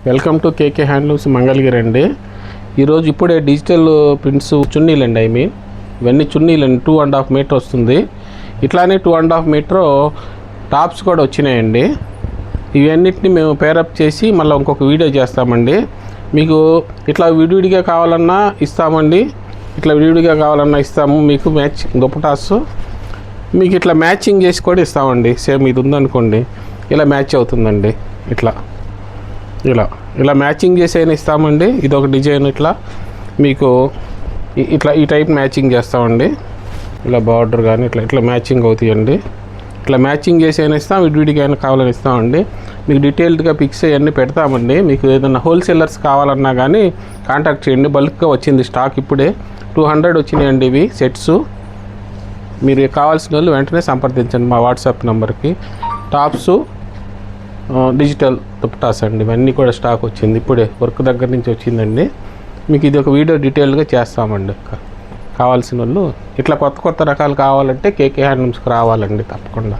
Welcome to KK handlooms Mangalagiri అండి. ఈరోజు ఇప్పుడే డిజిటల్ ప్రింట్స్ చున్నీలండి. ఇవన్నీ చున్నీలండి. 2.5 మీటర్ వస్తుంది. ఇట్లానే 2.5 మీటర్ టాప్స్ కూడా వచ్చినాయండి. ఇవన్నిటిని మేము పేరప్ చేసి మళ్ళీ ఇంకొక వీడియో చేస్తామండి. మీకు ఇట్లా విడివిడిగా కావాలన్నా ఇస్తామండి. ఇట్లా విడివిడిగా కావాలన్నా ఇస్తాము. మీకు మ్యాచ్ దుపటాస్ మీకు ఇట్లా మ్యాచింగ్ చేసి కూడా ఇస్తామండి. సేమ్ ఇది ఉందనుకోండి, ఇలా మ్యాచ్ అవుతుందండి. ఇలా మ్యాచింగ్ చేసి అయినా ఇస్తామండి. ఇది ఒక డిజైన్ ఇట్లా మీకు ఇట్లా ఈ టైప్ మ్యాచింగ్ చేస్తామండి. ఇలా బార్డర్ కానీ ఇట్లా మ్యాచింగ్ అవుతాయండి. ఇట్లా మ్యాచింగ్ చేసి అయినా ఇస్తాం, విడివిడిగా అయినా కావాలని ఇస్తామండి. మీకు డీటెయిల్డ్గా పిక్స్ అవన్నీ పెడతామండి. మీకు ఏదైనా హోల్సేలర్స్ కావాలన్నా కానీ కాంటాక్ట్ చేయండి. బల్క్గా వచ్చింది స్టాక్, ఇప్పుడే 200 వచ్చినాయండి ఇవి సెట్స్. మీరు కావాల్సిన వాళ్ళు వెంటనే సంప్రదించండి మా వాట్సాప్ నెంబర్కి. టాప్స్, డిజిటల్ దుపటాస్ అండి, ఇవన్నీ కూడా స్టాక్ వచ్చింది. ఇప్పుడే వర్క్ దగ్గర నుంచి వచ్చిందండి. మీకు ఇది ఒక వీడియో డీటెయిల్గా చేస్తామండి. కావాల్సిన వాళ్ళు ఇట్లా కొత్త రకాలు కావాలంటే కేకే హ్యాండ్లూమ్స్కి రావాలండి తప్పకుండా.